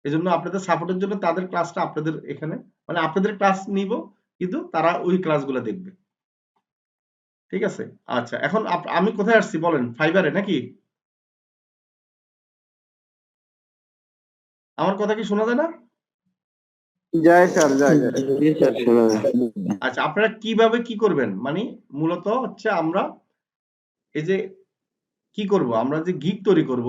এজন্য আপনাদের সাপোর্টের জন্য তাদের ক্লাসটা আপনাদের এখানে, মানে আপনাদের ক্লাস নিব, কিন্তু তারা ওই ক্লাসগুলো দেখবে। ঠিক আছে? আচ্ছা, এখন আমি কোথায় আসছি বলেন? ফাইবারে নাকি? আমার কথা কি শোনা যায় না? যায় স্যার, যায় যায়। জি স্যার, শোনা যায়। আচ্ছা, আপনারা কিভাবে কি করবেন? মানে মূলত হচ্ছে আমরা এই যে কি করব, আমরা যে গিগ তৈরি করব,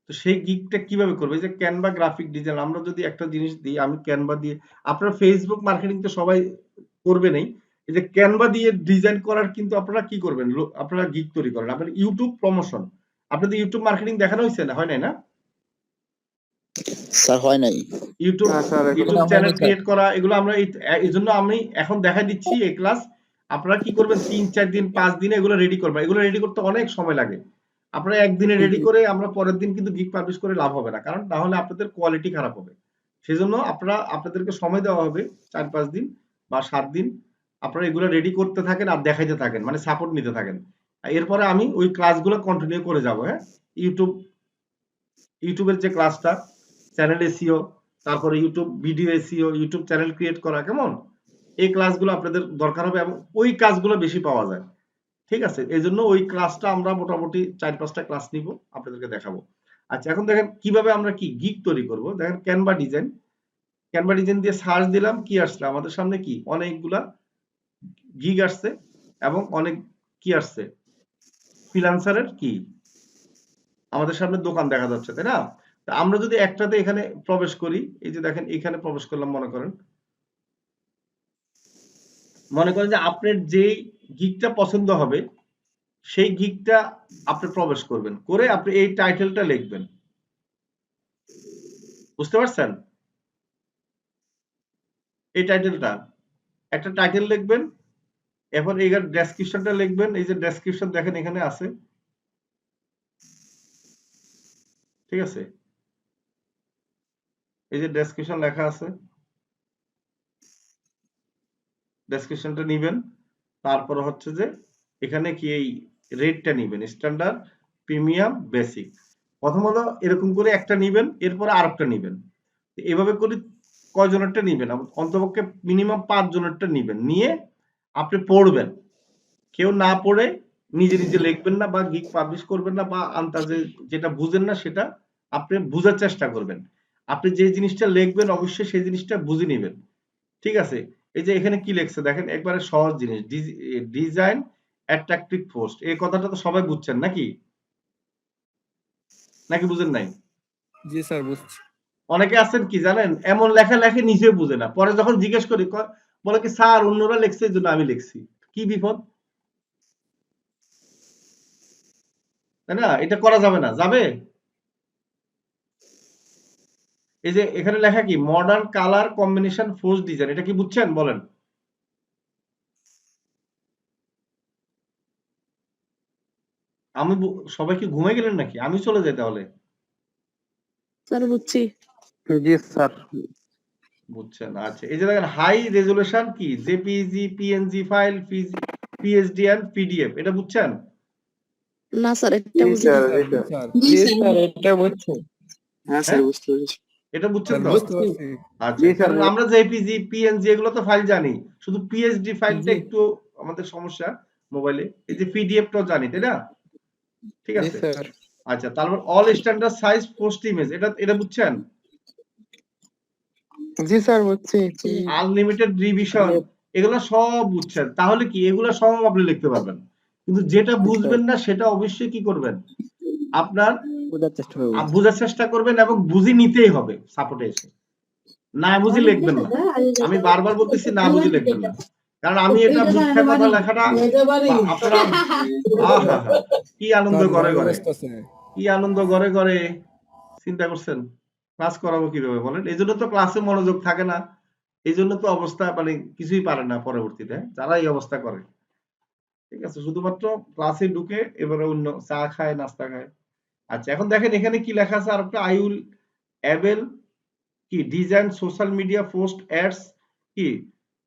তো সেই গিগটা কিভাবে করব? এই যে ক্যানভা গ্রাফিক ডিজাইন, আমরা যদি একটা জিনিস দিই, আমি ক্যানভা দিয়ে, আপনারা ফেসবুক মার্কেটিং তো সবাই করবেনই, এই যে ক্যানভা দিয়ে ডিজাইন করার কিন্তু আপনারা কি করবেন, আপনারা গিগ তৈরি করেন, আপনার ইউটিউব প্রমোশন, আপনাদের ইউটিউব মার্কেটিং দেখানো হয়েছে না, হয় নাই না? স্যার হয় নাই। ইউটিউব না স্যার, ইউটিউব চ্যানেল ক্রিয়েট করা, এগুলো আমরা এই জন্য আমি এখন দেখাই দিচ্ছি এই ক্লাস। আপনারা কি করবেন, 3-4 দিন 5 দিনে এগুলো রেডি করবেন। এগুলো রেডি করতে অনেক সময় লাগে। আপনারা একদিনে রেডি করে আমরা পরের দিন কিন্তু গিগ পাবলিশ করে লাভ হবে না, কারণ তাহলে আপনাদের কোয়ালিটি খারাপ হবে। সেজন্য আপনাদেরকে সময় দেওয়া হবে 4-5 দিন বা 7 দিন। আপনারা এগুলো রেডি করতে থাকেন আর দেখাইতে থাকেন, মানে সাপোর্ট নিতে থাকেন। এরপরে আমি ওই ক্লাসগুলো কন্টিনিউ করে যাব। হ্যাঁ, ইউটিউবের যে ক্লাসটা, চ্যানেল এসইও, তারপরে YouTube video SEO, YouTube channel create করা, কেমন, এই ক্লাসগুলো আপনাদের দরকার হবে এবং ওই কাজগুলো বেশি পাওয়া যায়। ঠিক আছে? এই জন্য ওই ক্লাসটা আমরা মোটামুটি 4-5টা ক্লাস নিব, আপনাদেরকে দেখাবো। আচ্ছা, এখন দেখেন কিভাবে আমরা কি গিগ তৈরি করব। দেখেন ক্যানভা ডিজাইন দিয়ে সার্চ দিলাম, কি আসছে আমাদের সামনে, কি অনেকগুলা গিগ আসছে এবং অনেক কি আসছে, ফ্রিল্যান্সারের কি আমাদের সামনে দোকান দেখা যাচ্ছে, তাই না? তা আমরা যদি একটাতে এখানে প্রবেশ করি, এই যে দেখেন এখানে প্রবেশ করলাম, মনে করেন যে আপনার যেই গিগটা পছন্দ হবে সেই গিগটা আপনি প্রবেশ করবেন, করে আপনি এই টাইটেলটা লিখবেন। বুঝতে পারছেন? এই টাইটেলটা, একটা টাইটেল লিখবেন, এরপর এই ডেসক্রিপশনটা লিখবেন। এই যে ডেসক্রিপশন দেখেন এখানে আছে, ঠিক আছে? এই যে ডেসক্রিপশন লেখা আছে, ডেসক্রিপশনটা নিবেন। তারপর হচ্ছে যে এখানে কি এই রেটটা নিবেন, স্ট্যান্ডার্ড, প্রিমিয়াম, বেসিক। প্রথমত এরকম করে একটা নিবেন, এরপর আরেকটা নিবেন। এভাবে করে কয়জনেরটা নিবেন, অন্তপক্ষে মিনিমাম 5 জনেরটা নিবেন, নিয়ে আপনি পড়বেন। কেউ না পড়ে নিজে নিজে লিখবেন না বা গিগ পাবলিশ করবেন না, বা আন্তাজে যেটা বুঝেন না সেটা আপনি বুঝার চেষ্টা করবেন। আপনি যে জিনিসটা লিখবেন অবশ্যই সেই জিনিসটা বুঝে নেবেন। ঠিক আছে? এই যে এখানে কি লেখছে দেখেন, একবারে সহজ জিনিস, ডিজাইন অ্যাট্রাকটিভ পোস্ট। এই কথাটা তো সবাই বুঝছেন নাকি? নাকি বুঝেন নাই? জি স্যার, বুঝছি। অনেকে আছেন কি জানেন, এমন লেখা লেখে নিজেও বুঝে না, পরে যখন জিজ্ঞেস করি বলে কি স্যার অন্যরা লিখছে এই জন্য আমি লিখছি। কি বিপদ, তাই না? এটা করা যাবে না, যাবে? এই যে এখানে লেখা কি, modern colour combination force design, এটা কি বুঝছেন বলেন? আমি সবাই কি ঘুমাই গেলেন নাকি? আমি চলে যাই তাহলে। স্যার বুঝছি। জি স্যার। বুঝছেন? আচ্ছা, এই যে দেখেন হাই রেজুলেশন কি, JPG, PNG file, PSD and PDF, এটা বুঝছেন? না স্যার, এটা জি বুঝি স্যার, না। জি স্যার, এটা বুঝছি। হ্যাঁ স্যার, বুঝতে পেরেছি। এটা বুঝছেন স্যার তো? বুঝতে পারছি। আচ্ছা, জি স্যার। কারণ আমরা জেপিজি, পিএনজি এগুলো তো ফাইল জানি, শুধু পিএসডি ফাইলটা জি। একটু আমাদের সমস্যা মোবাইলে। এই যে পিডিএফটাও জানি, তাই না? ঠিক জি আছে? স্যার। আচ্ছা, তারপর all standard size post image, এটা বুঝছেন? জি স্যার, বুঝছি। আনলিমিটেড রিভিশন, এগুলো সব বুঝছেন, তাহলে কি এগুলো সব আপনি লিখতে পারবেন। কিন্তু যেটা বুঝবেন না সেটা অবশ্যই কি করবেন, আপনার বোঝার চেষ্টা করব। বোঝার চেষ্টা করবেন এবং বুঝে নিতেই হবে সাপোর্টে এসে। না বুঝে লিখবেন না, আমি বারবার বলতেছি না বুঝে লিখবেন না, কারণ আমি এটা মিথ্যা কথা লেখাটা আপনারা, আহা হা, কি আনন্দ স্যার ঘরে ভয় ঘরে, আসতেছে। কি আনন্দ ঘরে ঘরে, চিন্তা করছেন? ক্লাস করাবো কিভাবে বলেন? এই জন্য তো ক্লাসে মনোযোগ থাকে না, এই জন্য তো অবস্থা, মানে কিছুই পারে না পরবর্তীতে যারা এই অবস্থা করে। ঠিক আছে? শুধুমাত্র ক্লাসে ঢুকে এবারে অন্য চা খায়, নাস্তা খায়। আচ্ছা, এখন দেখেন এখানে কি লেখা আছে, আর একটা আই উইল অ্যাবেল কি design social media post ads কি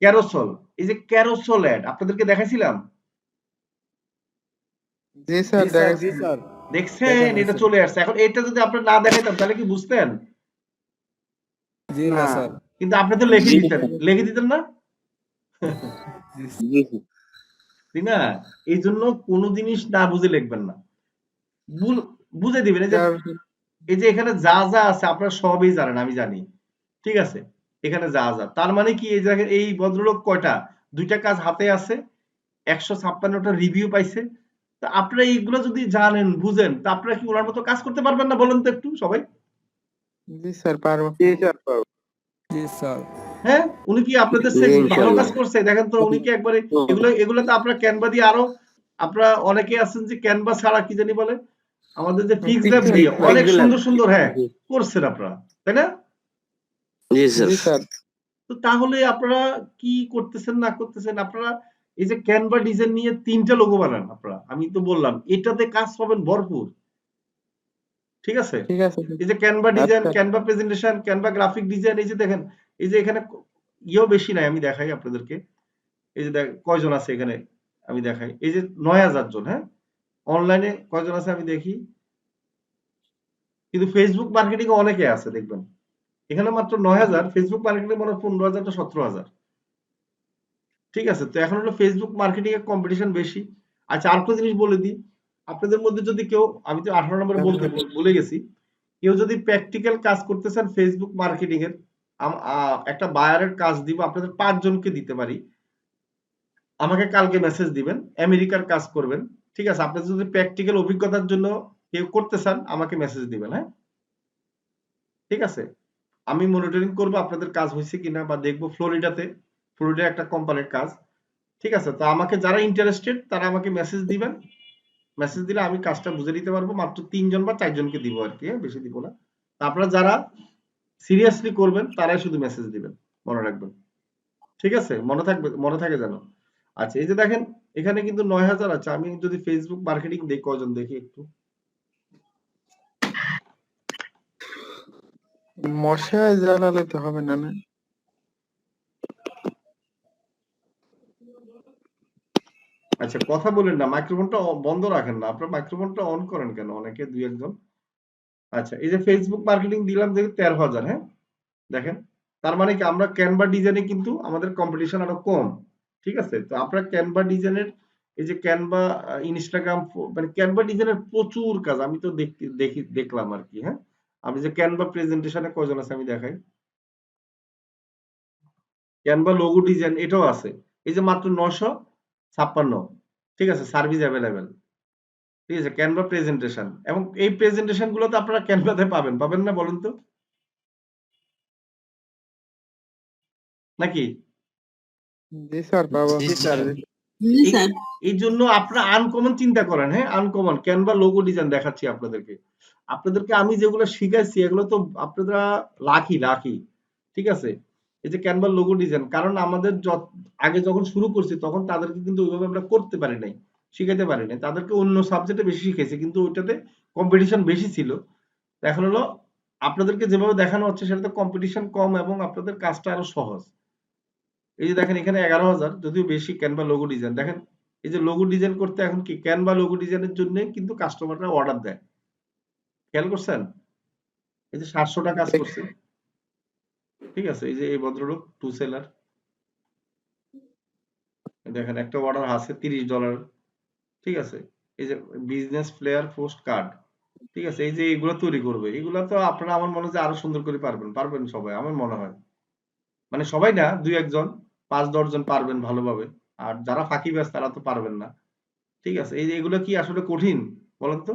ক্যারোসল। এই যে ক্যারোসল অ্যাড আপনাদেরকে দেখাইছিলাম, জি স্যার, জি স্যার, জি স্যার, দেখছেন? দেখানো এটা হয়েছে। চলে আসছে। এখন এটা যদি আপনারা না দেখাইতাম তাহলে কি বুঝতেন? জি না স্যার। কিন্তু আপনি তো লিখে দিতেন না? জি স্যার। তাই না? এই জন্য কোনো জিনিস না বুঝে লিখবেন না, বুঝে দিবেন। এই যে এখানে যা যা আছে আপনারা সবই জানেন, আমি জানি, ঠিক আছে? এখানে যা যা, তার মানে কি এই জায়গায় এই ভদ্রলোক কয়টা, 2টা কাজ হাতে আছে, 156টা রিভিউ পাইছে। তা আপনারা এইগুলো যদি জানেন, বুঝেন, তা আপনারা কি ওনার মতো কাজ করতে পারবেন না বলেন তো একটু সবাই? জি স্যার পারবো। জি স্যার। হ্যাঁ, উনি কি আপনাদের জি চেয়ে ভালো কাজ ইনশাআল্লাহ। করছে? দেখেন তো উনি কি একবারে এগুলো তো আপনারা ক্যানভা দিয়ে আরো, আপনারা অনেকে আছেন যে ক্যানভা ছাড়া কি জানি বলে, আমাদের যে ফিক্স ল্যাব দিয়ে অনেক সুন্দর সুন্দর করছেন আপনারা, তাই না? জি জি স্যার। স্যার। তো তাহলে আপনারা কি করতেছেন না করতেছেন, আপনারা এই যে ক্যানভা ডিজাইন নিয়ে 3টা লোগো বানান আপনারা, আমি তো বললাম এটাতে কাজ পাবেন ভরপুর, ঠিক আছে? ঠিক আছে। এই যে ক্যানভা ডিজাইন, আচ্ছা। Canva presentation, Canva graphic design, এই যে দেখেন, এই যে এখানে বেশি নাই, আমি দেখাই আপনাদেরকে। এই যে কয়জন আছে এখানে, আমি দেখাই। এই যে 9000 জন, হ্যাঁ? অনলাইনে কয়জন আছে আমি দেখি, কিন্তু ফেসবুক মার্কেটিং এ অনেকে আছে দেখবেন। এখানে মাত্র 9000, ফেসবুক মার্কেটিং মনে হয় 15000 টা 17000, ঠিক আছে? তো এখন হলো ফেসবুক মার্কেটিং এর কম্পিটিশন বেশি। আচ্ছা, আরেকটা জিনিস বলে দিই, আপনাদের মধ্যে যদি কেউ, আমি তো 18 নম্বরে বলতে ভুলে গেছি, কেউ যদি প্র্যাকটিক্যাল কাজ করতে চান ফেসবুক মার্কেটিং এর, একটা বায়ারের কাজ দিব, আপনাদের 5 জনকে দিতে পারি। আমাকে কালকে মেসেজ দিবেন, আমেরিকার কাজ করবেন, ঠিক আছে? আপনি যদি প্র্যাকটিক্যাল অভিজ্ঞতার জন্য কেউ করতে চান আমাকে মেসেজ দিবেন, হ্যাঁ? ঠিক আছে? আমি মনিটরিং করব আপনাদের কাজ হয়েছে কিনা, বা দেখবো ফ্লোরিডা একটা কোম্পানির কাজ, ঠিক আছে? তো আমাকে যারা ইন্টারেস্টেড তারা আমাকে মেসেজ দিবেন, মেসেজ দিলে আমি কাজটা বুঝে দিতে পারবো। মাত্র 3 জন বা 4 জনকে দিব আর কি, হ্যাঁ? বেশি দিব না। তো আপনারা যারা সিরিয়াসলি করবেন তারাই শুধু মেসেজ দিবেন, মনে রাখবেন, ঠিক আছে? মনে থাকে যেন। আচ্ছা, এই যে দেখেন এখানে কিন্তু 9000 আছে। আমি যদি ফেসবুক মার্কেটিং দেখি কজন, দেখি একটু। মশায় জ্বালালে তো হবে না, না? আচ্ছা, কথা বলেন না, মাইক্রোফোনটা বন্ধ রাখেন না, আপনার মাইক্রোফোনটা অন করেন কেন, অনেকে 2 একজন। আচ্ছা, এই যে ফেসবুক মার্কেটিং দিলাম দেখি 13000, হ্যাঁ? দেখেন, তার মানে কি আমরা ক্যানভা ডিজাইনে কিন্তু আমাদের কম্পিটিশন আরো কম, ঠিক আছে? তো আপনারা ক্যানভা ডিজাইনের, এই যে ক্যানভা, ইনস্টাগ্রাম, মানে ক্যানভা ডিজাইনের প্রচুর কাজ আমি তো দেখলাম আর কি, হ্যাঁ? আমি যে ক্যানভা প্রেজেন্টেশনে কয়জন আছে আমি দেখাই। ক্যানভা লোগো ডিজাইন এটাও আছে, এই যে মাত্র 956, ঠিক আছে? সার্ভিস অ্যাভেলেবেল, ঠিক আছে? ক্যানভা প্রেজেন্টেশন, এবং এই প্রেজেন্টেশন গুলো তো আপনারা ক্যানভাতে পাবেন না বলেন তো, নাকি? জি স্যার পাবো। এই জন্য আপনারা আনকমন চিন্তা করেন, হ্যাঁ? আনকমন ক্যানভা লোগো ডিজাইন দেখাচ্ছি আপনাদেরকে আমি যেগুলো শিখাইছি এগুলো তো আপনারা লাকি, ঠিক আছে? এই যে ক্যানভা লোগো ডিজাইন, কারণ আমাদের আগে যখন শুরু করছি তখন তাদেরকে কিন্তু ওইভাবে আমরা করতে পারি নাই, শিখাইতে পারি নাই, তাদেরকে অন্য সাবজেক্টে বেশি শিখাইছি, কিন্তু ওইটাতে কম্পিটিশন বেশি ছিল। এখন হলো আপনাদেরকে যেভাবে দেখানো হচ্ছে সেটাতে কম্পিটিশন কম এবং আপনাদের কাজটা আরো সহজ। এই যে দেখেন এখানে 11000, যদিও বেশি ক্যানভা লোগো ডিজাইন, দেখেন এই যে লোগো ডিজাইন করতে এখন কি ক্যানভা লোগো ডিজাইনের জন্য কিন্তু কাস্টমাররা অর্ডার দেয়, খেয়াল করছেন? এই যে 700 টা কাজ করছে, ঠিক আছে? এই যে এই ভদ্রলোক টু সেলার, দেখেন একটা অর্ডার আছে $30, ঠিক আছে? এই যে বিজনেস ফ্লেয়ার পোস্ট কার্ড, ঠিক আছে? এই যে এগুলো তৈরি করবে, এগুলো তো আপনারা আমার মনে হয় যে আরো সুন্দর করে পারবেন সবাই, আমার মনে হয়। মানে সবাই না, 2 একজন, 5-10 জন পারবেন ভালোভাবে। আর যারা ফাঁকিবাজ তারা তো পারবেন না, ঠিক আছে? এই যে এগুলো কি আসলে কঠিন বলেন তো?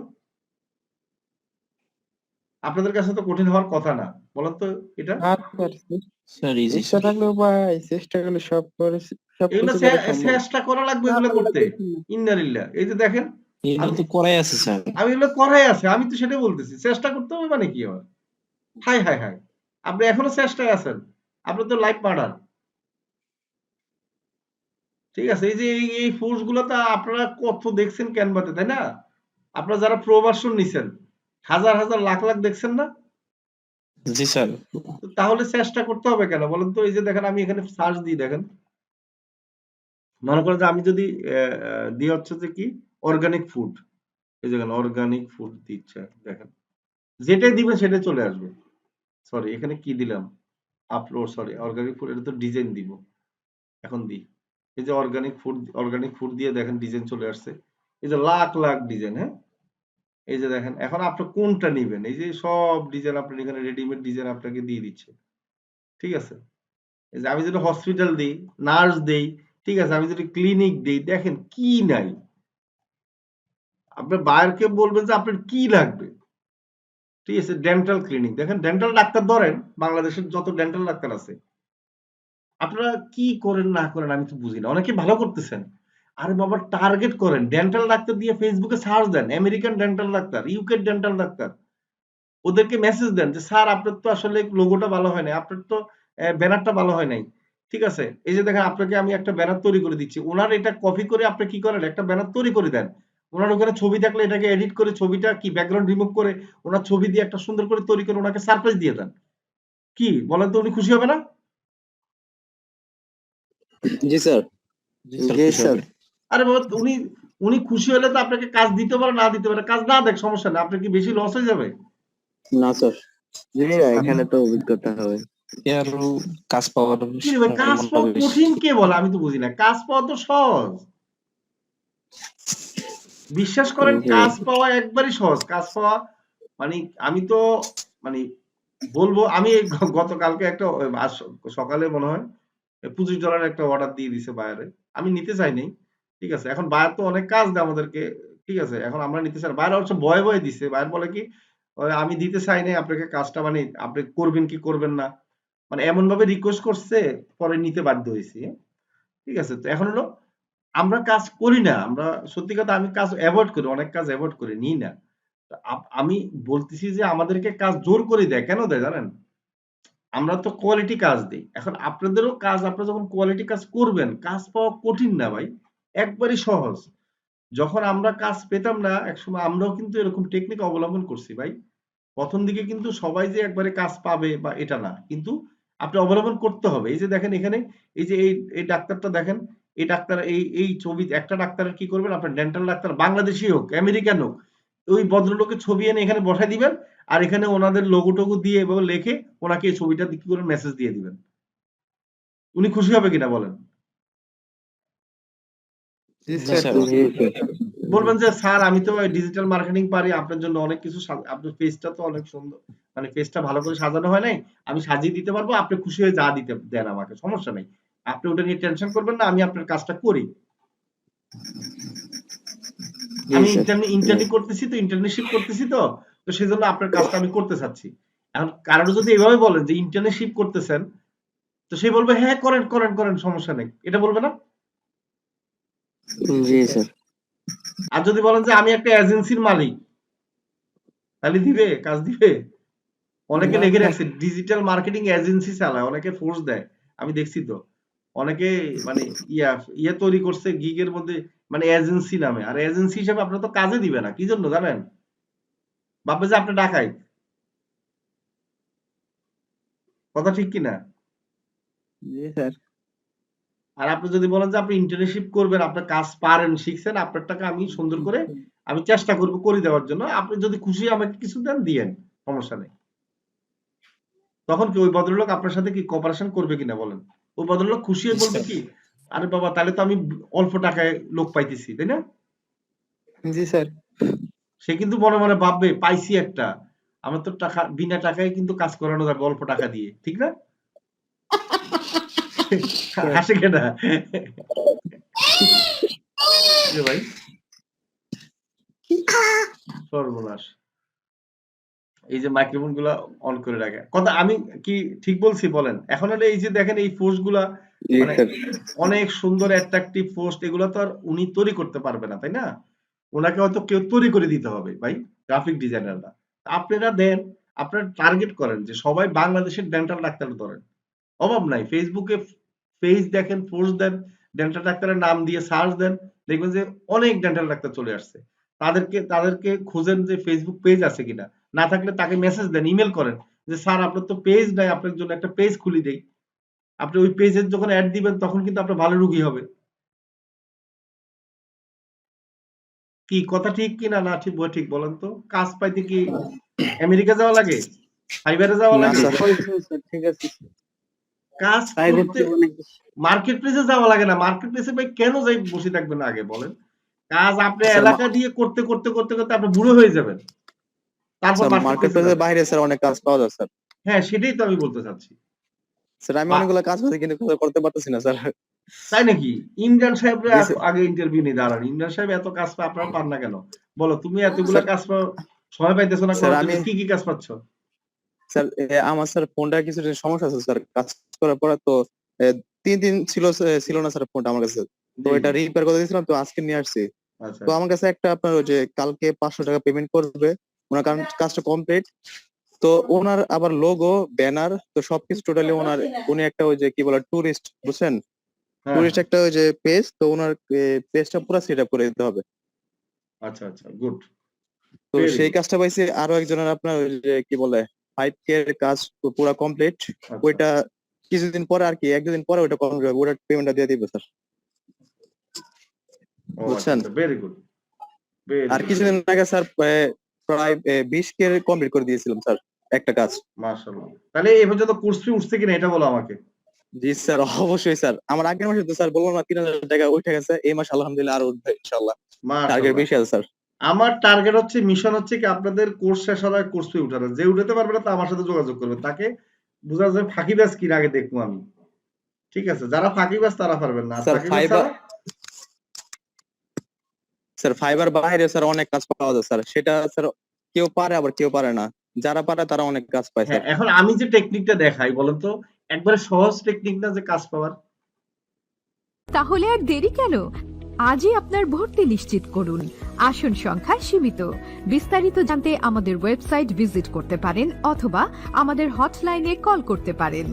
আপনাদের কাছে তো কঠিন হওয়ার কথা না, বলেন তো এটা? না স্যার, স্যার ইজি চেষ্টা স্যার। থাকলে উপায়, চেষ্টা করলে সব এগুলো কিছু করা সম্ভব। চেষ্টা করা লাগবে এগুলো করতে। ইন্নালিল্লাহ, এই যে দেখেন এগুলো আমি তো করাই আছে স্যার। আমি এগুলো করাই আছে, আমি তো সেটাই বলতেছি, চেষ্টা করতে হবে মানে কি আবার? হাই আপনি এখনো চেষ্টায় আছেন, আপনি তো লাইফ মার্ডার, ঠিক আছে? এই যে এই ফোর্স গুলো তো আপনারা কত দেখছেন ক্যানভাতে, তাই না? আপনারা যারা প্রো ভার্সন নিছেন, হাজার লাখ দেখছেন না? জি স্যার। তো তাহলে চেষ্টা করতে হবে কেন বলেন তো? এই যে দেখেন আমি এখানে সার্চ দিই, দেখেন, মনে করেন যে আমি যদি দিয়ে হচ্ছে যে কি অর্গানিক ফুড, এই যে অর্গানিক ফুড দিচ্ছে, দেখেন যেটাই দিবেন সেটাই চলে আসবে। সরি, এখানে কি দিলাম, আপলোড, সরি অর্গানিক ফুড, এটা তো ডিজাইন দিব, এখন দিই। এই যে অর্গানিক ফুড দিয়ে দেখেন ডিজাইন চলে আসছে, এই যে লাখ লাখ ডিজাইন। হ্যাঁ, এই যে দেখেন, এখন আপনি কোনটা নিবেন, এই যে সব ডিজাইন আপনার এখানে রেডিমেড ডিজাইন আপনাকে দিয়ে দিচ্ছে, ঠিক আছে। এই যে আমি যদি হসপিটাল দিই, নার্স দেই, ঠিক আছে, আমি যদি ক্লিনিক দিই, দেখেন কি নাই। আপনার বায়ারকে বলবেন যে আপনার কি লাগবে, ঠিক আছে। ডেন্টাল ক্লিনিক, দেখেন ডেন্টাল ডাক্তার ধরেন, বাংলাদেশের যত ডেন্টাল ডাক্তার আছে, আপনারা কি করেন না করেন আমি তো বুঝি না। অনেকে ভালো করতেছেন, আরে বাবা টার্গেট করেন, ডেন্টাল ডাক্তার দিয়ে ফেসবুকে সার্চ দেন, American dental doctor, UK dental doctor, ওদেরকে মেসেজ দেন যে স্যার আপনার তো আসলে লোগোটা ভালো হয় নাই, আপনার তো ব্যানারটা ভালো হয় নাই, ঠিক আছে। এই যে দেখেন আপনাকে আমি একটা ব্যানার তৈরি করে দিচ্ছি, ওনার এটা কপি করে আপনি কি করেন, একটা ব্যানার তৈরি করে দেন। ওনার ওখানে ছবি থাকলে এটাকে এডিট করে, ছবিটা কি ব্যাকগ্রাউন্ড রিমুভ করে ওনার ছবি দিয়ে একটা সুন্দর করে তৈরি করে ওনাকে সারপ্রাইজ দিয়ে দেন। কি বলেন তো, উনি খুশি হবে না? জি স্যার। জি স্যার। আরে বাবা, উনি উনি খুশি হলে তো আপনাকে কাজ দিতে পারে, না দিতে পারে, কাজ না দেখ সমস্যা না, আপনার কি বেশি লস হয়ে যাবে? না স্যার, এখানে তো অভিজ্ঞতা হবে আরো কাজ পাওয়ার কি রে ভাই, কাজ পাওয়া কঠিন কে বলে, আমি তো বুঝি না। কাজ পাওয়া তো সহজ, বিশ্বাস করেন, কাজ পাওয়া একবারই সহজ। কাজ পাওয়া মানে আমি তো মানে বলবো, আমি গতকালকে একটা সকালে মনে হয় $25 একটা অর্ডার দিয়ে দিছে বায়ারে, আমি নিতে চাইনি, ঠিক আছে। এখন বায়ার তো অনেক কাজ দেয় আমাদেরকে, ঠিক আছে, এখন আমরা নিতে চাই। বায়ার অবশ্য ভয়ে ভয়ে দিছে, বায়ার বলে কি, আমি দিতে চাই নাই আপনাকে কাজটা, মানে আপনি করবেন কি করবেন না, মানে এমন ভাবে রিকোয়েস্ট করছে, পরে নিতে বাধ্য হয়েছি। ঠিক আছে, তো এখন হলো আমরা কাজ করি না, আমরা সত্যি কথা আমি কাজ অ্যাভয়েড করি, অনেক কাজ অ্যাভয়েড করে নিই না। আমি বলতেছি যে আমাদেরকে কাজ জোর করে দেয়, কেন দেয় জানেন? আমরা তো কোয়ালিটি কাজ দিই। এখন আপনাদেরও কাজ, আপনারা যখন কোয়ালিটি কাজ করবেন, কাজ পাওয়া কঠিন না ভাই, একবারই সহজ। যখন আমরা কাজ পেতাম না একসময়, আমরাও কিন্তু এরকম টেকনিক অবলম্বন করছি ভাই। প্রথম দিকে কিন্তু সবাই যে একবারে কাজ পাবে বা এটা না, কিন্তু আপনি অবলম্বন করতে হবে। এই যে দেখেন এখানে, এই যে এই ডাক্তারটা দেখেন, এই ডাক্তার, এই ছবি, একটা ডাক্তারের কি করবেন, আপনার ডেন্টাল ডাক্তার বাংলাদেশি হোক আমেরিকান হোক, ওই ভদ্রলোকের ছবি এনে এখানে বসাই দিবেন, আর এখানে ওনাদের লোগো টোগো দিয়ে এবং লিখে ওনাকে এই ছবিটা কি করে মেসেজ দিয়ে দিবেন। উনি খুশি হবে কিনা বলেন? জি স্যার। বলবেন যে স্যার আমি তো ডিজিটাল মার্কেটিং পারি, আপনার জন্য অনেক কিছু, আপনার পেজটা তো অনেক সুন্দর, মানে পেজটা ভালো করে সাজানো হয় নাই, আমি সাজিয়ে দিতে পারবো, আপনি খুশি হয়ে যা দিতে দেন আমাকে, সমস্যা নেই, আপনি ওটা নিয়ে টেনশন করবেন না, আমি আপনার কাজটা করি। আমি ইন্টার্নি করতেছি তো, ইন্টার্নশিপ করতেছি তো, তো সেজন্য আপনার কাজটা আমি করতে চাচ্ছি। এখন কারণ যদি এভাবে বলেন যে ইন্টার্নশিপ করতেছেন, তো সে বলবে হ্যাঁ করেন করেন করেন, সমস্যা নেই, এটা বলবে না? জি স্যার। আর যদি বলেন যে আমি একটা এজেন্সির মালিক, তাহলে দিবে, কাজ দিবে? অনেকে লিখে রাখছে ডিজিটাল মার্কেটিং এজেন্সি চালায়, অনেকে ফোর্স দেয়, আমি দেখছি তো। অনেকে মানে ইয়া তৈরি করছে গিগের মধ্যে, মানে এজেন্সি নামে, আর এজেন্সি হিসেবে আপনার তো কাজে দিবে না, কি জন্য জানেন? ভাববে যে আপনি ডাকাই। কথা ঠিক কিনা? জি স্যার। আর আপনি যদি বলেন যে আপনি ইন্টার্নশিপ করবেন, আপনার কাজ পারেন, শিখছেন, আপনার টাকা আমি সুন্দর করে আমি চেষ্টা করব করে দেওয়ার জন্য, আপনি যদি খুশি আমাকে কিছু দেন দিয়েন, সমস্যা নেই। তখন কি ওই ভদ্রলোক আপনার সাথে কি কোঅপারেশন করবে কিনা বলেন? ওই ভদ্রলোক খুশি হয়ে বলবে কি, আরে বাবা তাহলে তো আমি অল্প টাকায় লোক পাইতেছি, তাই না? জি স্যার। সে কিন্তু মনে মনে ভাববে পাইছি একটা, আমার তো টাকা বিনা টাকায় কিন্তু কাজ করানো যাবে অল্প টাকা দিয়ে, ঠিক না? হাসে কেনা ভাই, সর্বনাশ। এই যে মাইক্রোফোন গুলা অন করে রাখে, কথা আমি কি ঠিক বলছি বলেন? এখন হলে এই যে দেখেন এই পোস্ট গুলা, মানে অনেক সুন্দর অ্যাট্রাকটিভ পোস্ট, এগুলা তো আর উনি তৈরি করতে পারবে না, তাই না? ওনাকে হয়তো কেউ তৈরি করে দিতে হবে ভাই, গ্রাফিক ডিজাইনাররা। আপনারা দেন, আপনারা টার্গেট করেন যে সবাই বাংলাদেশের ডেন্টাল ডাক্তার ধরেন, অভাব নাই। ফেসবুকে পেজ দেখেন, পোস্ট দেন, ডেন্টাল ডাক্তারের নাম দিয়ে সার্চ দেন, দেখবেন যে অনেক ডেন্টাল ডাক্তার চলে আসছে। তাদেরকে খুঁজেন যে ফেসবুক পেজ আছে কিনা, না থাকলে তাকে মেসেজ দেন, ইমেল করেন যে স্যার আপনার তো পেজ নাই, আপনার জন্য একটা পেজ খুলি দেই। আপনি ওই পেজের যখন অ্যাড দিবেন তখন কিন্তু আপনার ভালো রুগী হবে। কি কথা ঠিক কিনা, না ঠিক ঠিক বলেন তো? কাজ পাইতে কি আমেরিকা যাওয়া লাগে, ফাইবারে যাওয়া লাগে? ঠিক আছে। কাজ ট্রাই করতে করতে অনেক বেশি। মার্কেট প্লেসে যাওয়া লাগে না। মার্কেট প্লেসে ভাই কেন যাই বসে থাকবেন আগে বলেন? কাজ আপনি স্যার, এলাকা দিয়ে করতে আপনি বুড়ো হয়ে যাবেন। তারপর স্যার মার্কেট মার্কেট প্লেসে প্লেসের যাবেন। বাইরে স্যার অনেক কাজ পাওয়া যায় স্যার। হ্যাঁ, সেটাই তো আমি বলতে চাচ্ছি। স্যার আমি বা অনেকগুলো কাজ করছি কিন্তু করতে পারতেছি না স্যার। তাই নাকি? ইমরান সাহেবরে জি স্যার। আগে ইন্টারভিউ নিয়ে দাঁড়ান। ইমরান সাহেব এত কাজ পায়, আপনারা পান না কেন? বলো, তুমি এতগুলা স্যার কাজ পাও, সময় পাইতেছো না স্যার করার জন্য, আমি কি কাজ পাচ্ছ? স্যার আমার স্যার ফোনটা কিছুদিন সমস্যা আছে স্যার, কাজ করার পরে তো 3 দিন ছিল না স্যার ফোনটা আমার কাছে। তো জি, এটা জি। রিপেয়ার করে দিয়েছিলাম, তো আজকে নিয়ে আসছি। আচ্ছা, তো আমার কাছে একটা আপনার ওই যে কালকে 500 টাকা পেমেন্ট করবে ওনার, কারণ কাজটা কমপ্লিট। তো ওনার আবার লোগো, ব্যানার, তো সবকিছু টোটালি ওনার। উনি একটা ওই যে কি বলে টুরিস্ট, বুঝছেন? হ্যাঁ, টুরিস্ট হ্যাঁ। একটা ওই যে পেজ, তো ওনার পেজটা পুরো সেট আপ করে দিতে হবে। আচ্ছা, আচ্ছা, গুড। তো ভেরি সেই গুড। কাজটা পাইছি আরো একজনের, আপনার ওই যে কি বলে 5K এর কাজ পুরো কমপ্লিট। আচ্ছা। ওইটা কিছুদিন পরে আর কি, 1-2 দিন পরে ওইটা কমপ্লিট হবে, ওটা পেমেন্টটা দিয়ে দিবে স্যার, ও আচ্ছা, বুঝছেন? আচ্ছা, ভেরি গুড। ভেরি আর গুড, ভেরি কিছুদিন গুড। আগে স্যার প্রায় 20K কমপ্লিট করে দিয়েছিলাম স্যার একটা কাজ। মাশাআল্লাহ। তাহলে এই পর্যন্ত কোর্স ফি উঠছে কিনা এটা বলো আমাকে। জি স্যার, অবশ্যই স্যার। আমার আগের মাসে তো স্যার বললাম না 3000 টাকা উঠে গেছে, এই মাস আলহামদুলিল্লাহ আরো উঠবে ইনশাআল্লাহ। টার্গেট মাশাআল্লাহ। বেশি আছে স্যার। আমার টার্গেট হচ্ছে, মিশন হচ্ছে কি আপনাদের কোর্স শেষ হওয়ার আগে কোর্স ফি উঠানো। যে উঠাতে পারবে না তা আমার সাথে যোগাযোগ করবে। তাকে বুঝা যায় ফাঁকিবাজ কিনা আগে দেখবো আমি। ঠিক আছে? যারা ফাঁকিবাজ তারা পারবেন না। আর স্যার ফাঁকিবাজ ছাড়া ফাইবার বাইরে স্যার অনেক কাজ পাওয়া যায় স্যার, সেটা স্যার কেউ পারে আবার কেউ পারে না। যারা পারে তারা অনেক কাজ পায় হ্যাঁ, স্যার। এখন আমি যে টেকনিকটা দেখাই বলেন তো, একবারে সহজ টেকনিক না যে কাজ পাওয়ার? তাহলে আর দেরি কেন? আজই আপনার ভর্তি নিশ্চিত করুন। আসন সংখ্যা সীমিত। বিস্তারিত জানতে আমাদের ওয়েবসাইট ভিজিট করতে পারেন অথবা আমাদের হটলাইনে কল করতে পারেন।